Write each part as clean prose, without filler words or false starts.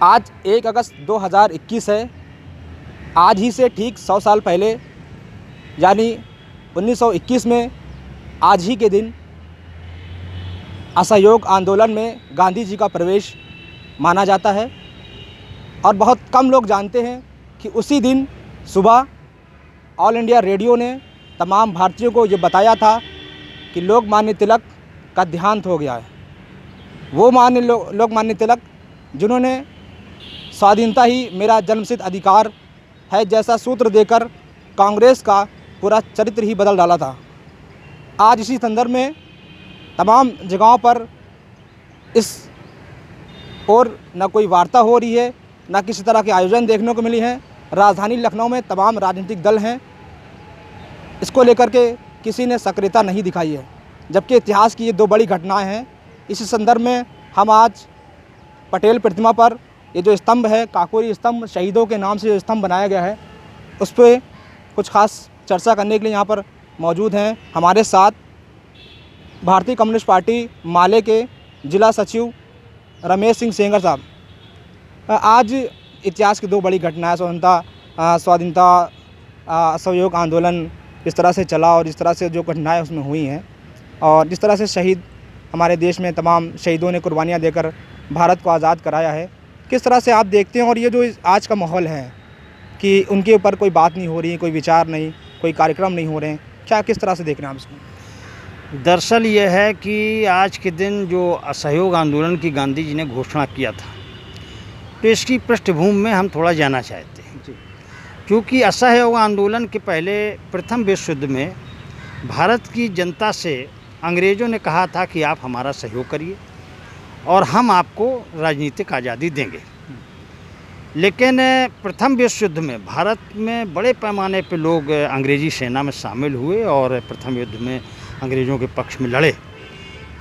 आज 1 अगस्त 2021 है। आज ही से ठीक 100 साल पहले यानी 1921 में आज ही के दिन असहयोग आंदोलन में गांधी जी का प्रवेश माना जाता है। और बहुत कम लोग जानते हैं कि उसी दिन सुबह ऑल इंडिया रेडियो ने तमाम भारतीयों को ये बताया था कि लोकमान्य तिलक का देहांत हो गया है। वो लोकमान्य तिलक जिन्होंने स्वाधीनता ही मेरा जन्मसिद्ध अधिकार है जैसा सूत्र देकर कांग्रेस का पूरा चरित्र ही बदल डाला था। आज इसी संदर्भ में तमाम जगहों पर इस और न कोई वार्ता हो रही है, न किसी तरह के आयोजन देखने को मिली हैं। राजधानी लखनऊ में तमाम राजनीतिक दल हैं, इसको लेकर के किसी ने सक्रियता नहीं दिखाई है, जबकि इतिहास की ये 2 बड़ी घटनाएं हैं। इसी संदर्भ में हम आज पटेल प्रतिमा पर ये जो स्तंभ है, काकोरी स्तंभ, शहीदों के नाम से जो स्तंभ बनाया गया है, उस पर कुछ खास चर्चा करने के लिए यहाँ पर मौजूद हैं। हमारे साथ भारतीय कम्युनिस्ट पार्टी माले के जिला सचिव रमेश सिंह सेंगर साहब। आज इतिहास की 2 बड़ी घटनाएं, स्वाधीनता असहयोग आंदोलन इस तरह से चला और इस तरह से जो घटनाएं उसमें हुई हैं और जिस तरह से शहीद हमारे देश में तमाम शहीदों ने कुर्बानियाँ देकर भारत को आज़ाद कराया है, किस तरह से आप देखते हैं? और ये जो आज का माहौल है कि उनके ऊपर कोई बात नहीं हो रही, कोई विचार नहीं, कोई कार्यक्रम नहीं हो रहे हैं, क्या किस तरह से देख रहे हैं आप इसको? दरअसल ये है कि आज के दिन जो असहयोग आंदोलन की गांधी जी ने घोषणा किया था, तो इसकी पृष्ठभूमि में हम थोड़ा जानना चाहते हैं। क्योंकि असहयोग आंदोलन के पहले प्रथम विश्व युद्ध में भारत की जनता से अंग्रेज़ों ने कहा था कि आप हमारा सहयोग करिए और हम आपको राजनीतिक आज़ादी देंगे। लेकिन प्रथम विश्व युद्ध में भारत में बड़े पैमाने पर लोग अंग्रेज़ी सेना में शामिल हुए और प्रथम युद्ध में अंग्रेज़ों के पक्ष में लड़े।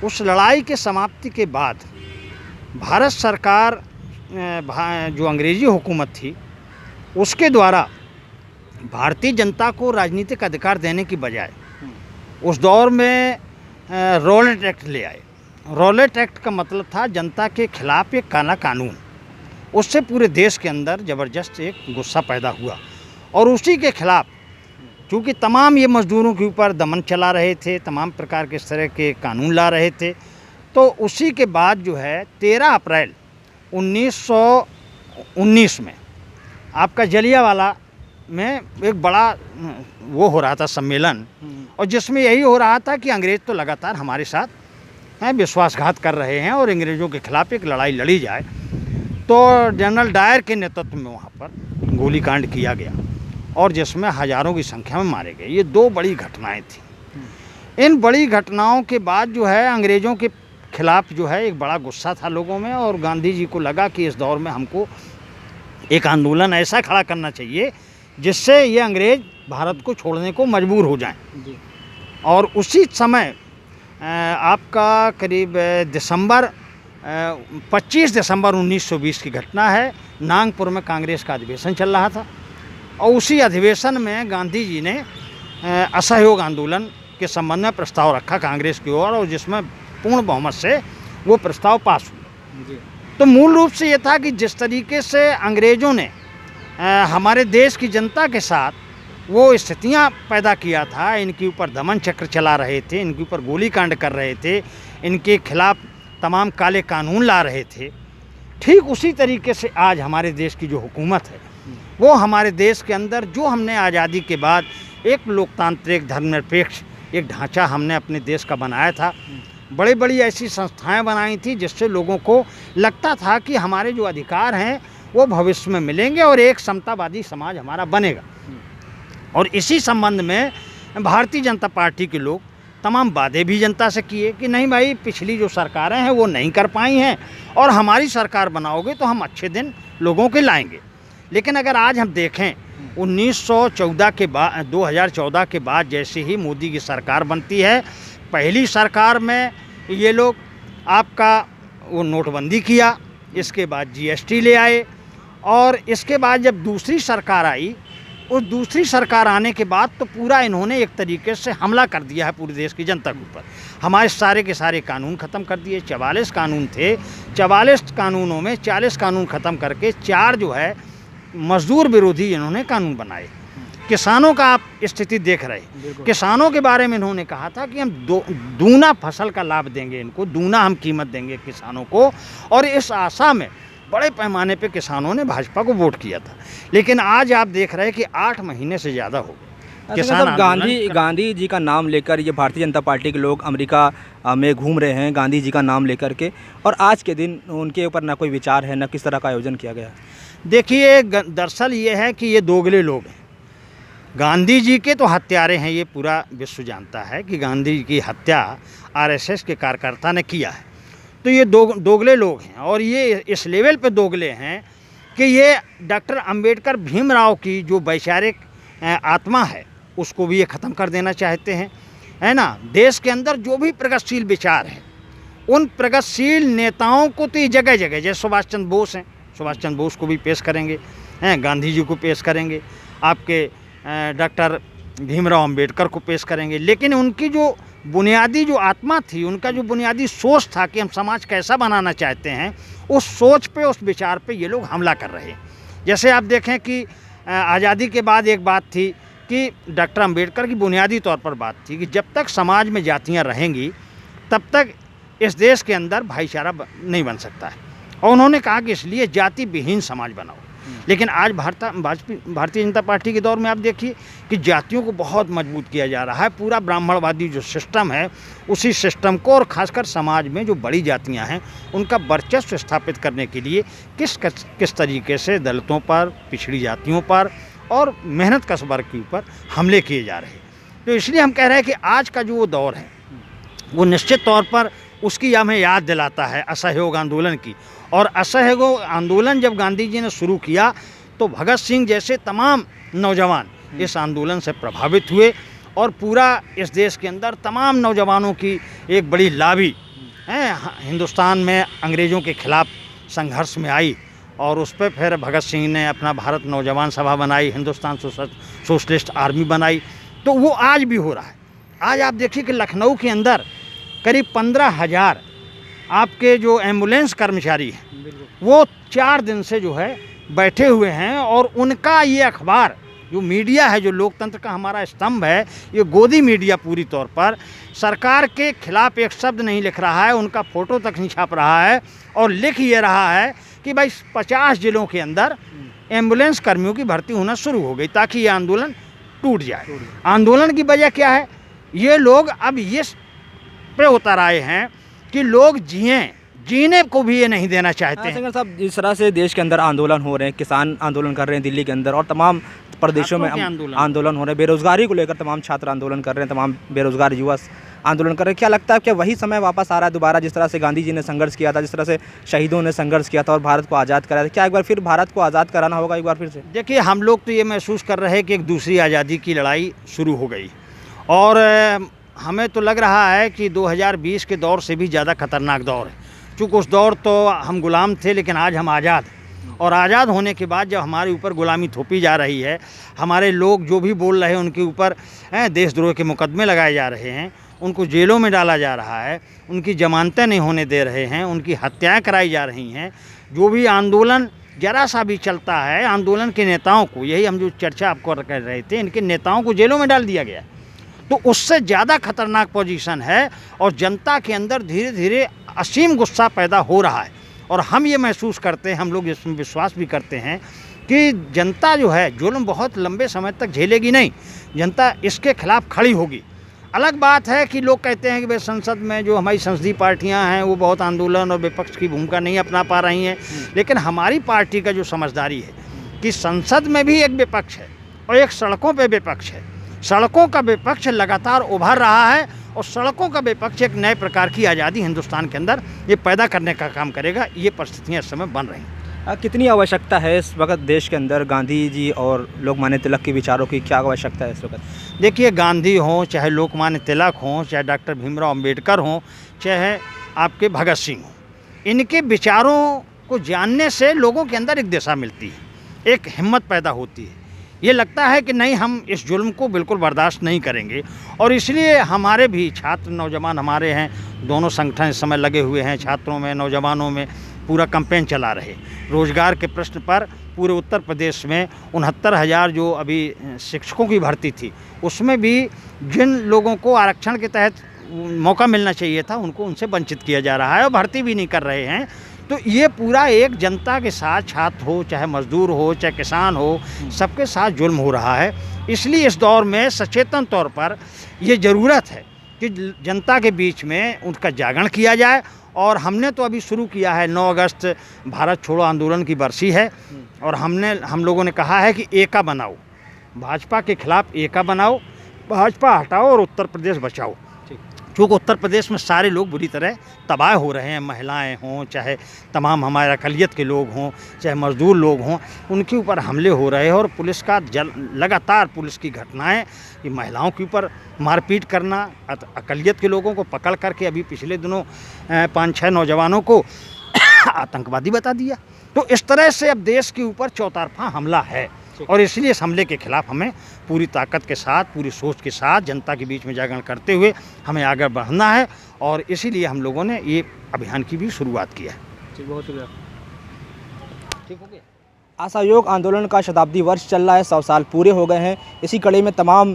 उस लड़ाई के समाप्ति के बाद भारत सरकार जो अंग्रेज़ी हुकूमत थी उसके द्वारा भारतीय जनता को राजनीतिक अधिकार देने की बजाय उस दौर में रॉलेट एक्ट ले आए। रॉलेट एक्ट का मतलब था जनता के खिलाफ एक काला कानून। उससे पूरे देश के अंदर ज़बरदस्त एक गुस्सा पैदा हुआ और उसी के खिलाफ क्योंकि तमाम ये मज़दूरों के ऊपर दमन चला रहे थे, तमाम प्रकार के इस तरह के कानून ला रहे थे, तो उसी के बाद जो है 13 अप्रैल 1919 में आपका जलियांवाला में एक बड़ा वो हो रहा था सम्मेलन, और जिसमें यही हो रहा था कि अंग्रेज़ तो लगातार हमारे साथ विश्वासघात कर रहे हैं और अंग्रेज़ों के खिलाफ एक लड़ाई लड़ी जाए। तो जनरल डायर के नेतृत्व में वहाँ पर गोलीकांड किया गया और जिसमें हज़ारों की संख्या में मारे गए। ये 2 बड़ी घटनाएं थी। इन बड़ी घटनाओं के बाद जो है अंग्रेज़ों के खिलाफ जो है एक बड़ा गुस्सा था लोगों में और गांधी जी को लगा कि इस दौर में हमको एक आंदोलन ऐसा खड़ा करना चाहिए जिससे ये अंग्रेज़ भारत को छोड़ने को मजबूर हो जाएं। और उसी समय आपका करीब 25 दिसंबर 1920 की घटना है। नागपुर में कांग्रेस का अधिवेशन चल रहा था और उसी अधिवेशन में गांधी जी ने असहयोग आंदोलन के संबंध में प्रस्ताव रखा कांग्रेस की ओर और जिसमें पूर्ण बहुमत से वो प्रस्ताव पास हुआ। तो मूल रूप से ये था कि जिस तरीके से अंग्रेज़ों ने हमारे देश की जनता के साथ वो स्थितियां पैदा किया था, इनके ऊपर दमन चक्र चला रहे थे, इनके ऊपर गोलीकांड कर रहे थे, इनके खिलाफ तमाम काले कानून ला रहे थे, ठीक उसी तरीके से आज हमारे देश की जो हुकूमत है वो हमारे देश के अंदर जो हमने आज़ादी के बाद एक लोकतांत्रिक धर्मनिरपेक्ष एक ढांचा हमने अपने देश का बनाया था। बड़ी बड़ी ऐसी संस्थाएं बनाई थी जिससे लोगों को लगता था कि हमारे जो अधिकार हैं वो भविष्य में मिलेंगे और एक समतावादी समाज हमारा बनेगा। और इसी संबंध में भारतीय जनता पार्टी के लोग तमाम वादे भी जनता से किए कि नहीं भाई, पिछली जो सरकारें हैं वो नहीं कर पाई हैं और हमारी सरकार बनाओगे तो हम अच्छे दिन लोगों के लाएंगे। लेकिन अगर आज हम देखें 1914 के बाद 2014 के बाद जैसे ही मोदी की सरकार बनती है, पहली सरकार में ये लोग आपका वो नोटबंदी किया, इसके बाद जीएसटी ले आए और इसके बाद जब दूसरी सरकार आई, उस दूसरी सरकार आने के बाद तो पूरा इन्होंने एक तरीके से हमला कर दिया है पूरे देश की जनता के ऊपर। हमारे सारे के सारे कानून ख़त्म कर दिए। 44 कानून थे 44 कानूनों में 40 कानून ख़त्म करके 4 जो है मजदूर विरोधी इन्होंने कानून बनाए। किसानों का आप स्थिति देख रहे हैं। किसानों के बारे में इन्होंने कहा था कि हम दूना फसल का लाभ देंगे, इनको दूना हम कीमत देंगे किसानों को, और इस आशा में बड़े पैमाने पे किसानों ने भाजपा को वोट किया था। लेकिन आज आप देख रहे हैं कि 8 महीने से ज़्यादा हो गए किसान गांधी जी का नाम लेकर ये भारतीय जनता पार्टी के लोग अमेरिका में घूम रहे हैं गांधी जी का नाम लेकर के, और आज के दिन उनके ऊपर ना कोई विचार है, ना किस तरह का आयोजन किया गया। देखिए, दरअसल ये है कि ये दोगले लोग हैं। गांधी जी के तो हत्यारे हैं, ये पूरा विश्व जानता है कि गांधी जी की हत्या आरएसएस के कार्यकर्ता ने किया है। तो ये दोगले लोग हैं, और ये इस लेवल पे दोगले हैं कि ये डॉक्टर अंबेडकर भीमराव की जो वैचारिक आत्मा है उसको भी ये ख़त्म कर देना चाहते हैं, है ना। देश के अंदर जो भी प्रगतिशील विचार है, उन प्रगतिशील नेताओं को तो ये जगह जगह, जैसे सुभाष चंद्र बोस हैं, सुभाष चंद्र बोस को भी पेश करेंगे, हैं, गांधी जी को पेश करेंगे, आपके डॉक्टर भीमराव अंबेडकर को पेश करेंगे। लेकिन उनकी जो बुनियादी जो आत्मा थी, उनका जो बुनियादी सोच था कि हम समाज कैसा बनाना चाहते हैं, उस सोच पे, उस विचार पे ये लोग हमला कर रहे हैं। जैसे आप देखें कि आज़ादी के बाद एक बात थी कि डॉक्टर अंबेडकर की बुनियादी तौर पर बात थी कि जब तक समाज में जातियाँ रहेंगी तब तक इस देश के अंदर भाईचारा नहीं बन सकता है, और उन्होंने कहा कि इसलिए जाति विहीन समाज बनाओ। लेकिन आज भारतीय जनता पार्टी के दौर में आप देखिए कि जातियों को बहुत मजबूत किया जा रहा है। पूरा ब्राह्मणवादी जो सिस्टम है, उसी सिस्टम को, और ख़ासकर समाज में जो बड़ी जातियां हैं उनका वर्चस्व स्थापित करने के लिए किस तरीके से दलितों पर, पिछड़ी जातियों पर और मेहनत कश वर्ग के ऊपर हमले किए जा रहे हैं। तो इसलिए हम कह रहे हैं कि आज का जो वो दौर है वो निश्चित तौर पर उसकी हमें याद दिलाता है असहयोग आंदोलन की। और असहयोग आंदोलन जब गांधी जी ने शुरू किया तो भगत सिंह जैसे तमाम नौजवान इस आंदोलन से प्रभावित हुए, और पूरा इस देश के अंदर तमाम नौजवानों की एक बड़ी लावी हिंदुस्तान में अंग्रेज़ों के खिलाफ संघर्ष में आई, और उस पर फिर भगत सिंह ने अपना भारत नौजवान सभा बनाई, हिंदुस्तान सोशलिस्ट आर्मी बनाई। तो वो आज भी हो रहा है। आज आप देखिए कि लखनऊ के अंदर करीब 15,000 आपके जो एम्बुलेंस कर्मचारी हैं वो 4 दिन से जो है बैठे हुए हैं, और उनका ये अखबार जो मीडिया है, जो लोकतंत्र का हमारा स्तंभ है, ये गोदी मीडिया पूरी तौर पर सरकार के खिलाफ एक शब्द नहीं लिख रहा है, उनका फ़ोटो तक नहीं छाप रहा है, और लिख ये रहा है कि भाई 50 ज़िलों के अंदर एम्बुलेंस कर्मियों की भर्ती होना शुरू हो गई ताकि ये आंदोलन टूट जाए। आंदोलन की वजह क्या है? ये लोग अब ये पे उतर आए हैं कि लोग जीने को भी ये नहीं देना चाहते हैं। साहब, जिस तरह से देश के अंदर आंदोलन हो रहे हैं, किसान आंदोलन कर रहे हैं दिल्ली के अंदर, और तमाम प्रदेशों में आंदोलन हो रहे हैं, बेरोजगारी को लेकर तमाम छात्र आंदोलन कर रहे हैं, तमाम बेरोजगार युवा आंदोलन कर रहे हैं, क्या लगता है कि वही समय वापस आ रहा है दोबारा, जिस तरह से गांधी जी ने संघर्ष किया था, जिस तरह से शहीदों ने संघर्ष किया था और भारत को आज़ाद कराया था, क्या एक बार फिर भारत को आज़ाद कराना होगा एक बार फिर से? देखिए, हम लोग तो ये महसूस कर रहे हैं कि एक दूसरी आज़ादी की लड़ाई शुरू हो गई, और हमें तो लग रहा है कि 2020 के दौर से भी ज़्यादा खतरनाक दौर है। चूँकि उस दौर तो हम गुलाम थे, लेकिन आज हम आज़ाद हैं, और आज़ाद होने के बाद जब हमारे ऊपर गुलामी थोपी जा रही है, हमारे लोग जो भी बोल रहे हैं उनके ऊपर देशद्रोह के मुकदमे लगाए जा रहे हैं, उनको जेलों में डाला जा रहा है, उनकी जमानतें नहीं होने दे रहे हैं, उनकी हत्याएं कराई जा रही हैं। जो भी आंदोलन जरा सा भी चलता है, आंदोलन के नेताओं को, यही हम जो चर्चा आपको कर रहे थे, इनके नेताओं को जेलों में डाल दिया गया। तो उससे ज़्यादा खतरनाक पोजीशन है, और जनता के अंदर धीरे धीरे असीम गुस्सा पैदा हो रहा है। और हम ये महसूस करते हैं, हम लोग इसमें विश्वास भी करते हैं कि जनता जो है जुल्म बहुत लंबे समय तक झेलेगी नहीं, जनता इसके खिलाफ खड़ी होगी। अलग बात है कि लोग कहते हैं कि भाई संसद में जो हमारी संसदीय पार्टियां हैं वो बहुत आंदोलन और विपक्ष की भूमिका नहीं अपना पा रही हैं, लेकिन हमारी पार्टी का जो समझदारी है कि संसद में भी एक विपक्ष है और एक सड़कों पे विपक्ष है। सड़कों का विपक्ष लगातार उभर रहा है, और सड़कों का विपक्ष एक नए प्रकार की आज़ादी हिंदुस्तान के अंदर ये पैदा करने का काम करेगा। ये परिस्थितियाँ इस समय बन रही हैं। कितनी आवश्यकता है इस वक्त देश के अंदर गांधी जी और लोकमान्य तिलक के विचारों की, क्या आवश्यकता है इस वक्त? देखिए, गांधी हों, चाहे लोकमान्य तिलक हों, चाहे डॉक्टर भीमराव अंबेडकर हों, चाहे आपके भगत सिंह हों, इनके विचारों को जानने से लोगों के अंदर एक दिशा मिलती है, एक हिम्मत पैदा होती है। ये लगता है कि नहीं, हम इस जुल्म को बिल्कुल बर्दाश्त नहीं करेंगे, और इसलिए हमारे भी छात्र नौजवान हमारे हैं दोनों संगठन इस समय लगे हुए हैं, छात्रों में, नौजवानों में पूरा कैंपेन चला रहे। रोज़गार के प्रश्न पर पूरे उत्तर प्रदेश में 69,000 जो अभी शिक्षकों की भर्ती थी, उसमें भी जिन लोगों को आरक्षण के तहत मौका मिलना चाहिए था, उनको उनसे वंचित किया जा रहा है और भर्ती भी नहीं कर रहे हैं। तो ये पूरा एक जनता के साथ, छात्र हो चाहे मजदूर हो चाहे किसान हो, सबके साथ जुल्म हो रहा है। इसलिए इस दौर में सचेतन तौर पर ये ज़रूरत है कि जनता के बीच में उनका जागरण किया जाए। और हमने तो अभी शुरू किया है, 9 अगस्त भारत छोड़ो आंदोलन की बरसी है और हम लोगों ने कहा है कि एका बनाओ, भाजपा के खिलाफ एका बनाओ, भाजपा हटाओ और उत्तर प्रदेश बचाओ। क्योंकि उत्तर प्रदेश में सारे लोग बुरी तरह तबाह हो रहे हैं, महिलाएं हों चाहे तमाम हमारे अक़लियत के लोग हों चाहे मज़दूर लोग हों, उनके ऊपर हमले हो रहे हैं। और पुलिस का लगातार पुलिस की घटनाएं कि महिलाओं के ऊपर मारपीट करना, अक़लियत के लोगों को पकड़ करके अभी पिछले दिनों 5-6 नौजवानों को आतंकवादी बता दिया। तो इस तरह से अब देश के ऊपर चौतरफा हमला है और इसलिए इस हमले के खिलाफ हमें पूरी ताकत के साथ, पूरी सोच के साथ जनता के बीच में जागरण करते हुए हमें आगे बढ़ना है और इसीलिए हम लोगों ने ये अभियान की भी शुरुआत की है। बहुत शुक्रिया। ठीक हो गया। असहयोग आंदोलन का शताब्दी वर्ष चल रहा है, 100 साल पूरे हो गए हैं। इसी कड़ी में तमाम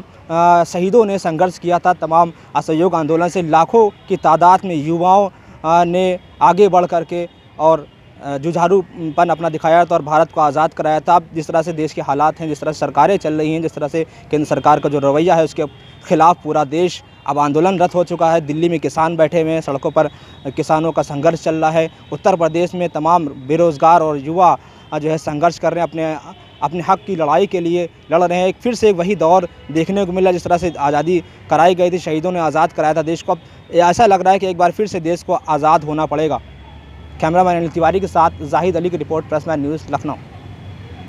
शहीदों ने संघर्ष किया था। तमाम असहयोग आंदोलन से लाखों की तादाद में युवाओं ने आगे बढ़ करके और जुझारूपन अपना दिखाया था और भारत को आज़ाद कराया था। अब जिस तरह से देश के हालात हैं, जिस तरह से सरकारें चल रही हैं, जिस तरह से केंद्र सरकार का जो रवैया है, उसके खिलाफ पूरा देश अब आंदोलनरत हो चुका है। दिल्ली में किसान बैठे हुए हैं, सड़कों पर किसानों का संघर्ष चल रहा है। उत्तर प्रदेश में तमाम बेरोज़गार और युवा जो है संघर्ष कर रहे हैं, अपने हक़ की लड़ाई के लिए लड़ रहे हैं। फिर से वही दौर देखने को मिला जिस तरह से आज़ादी कराई गई थी, शहीदों ने आज़ाद कराया था देश को। अब ऐसा लग रहा है कि एक बार फिर से देश को आज़ाद होना पड़ेगा। कैमरामैन अनिल तिवारी के साथ जाहिद अली की report, press man news, Lucknow.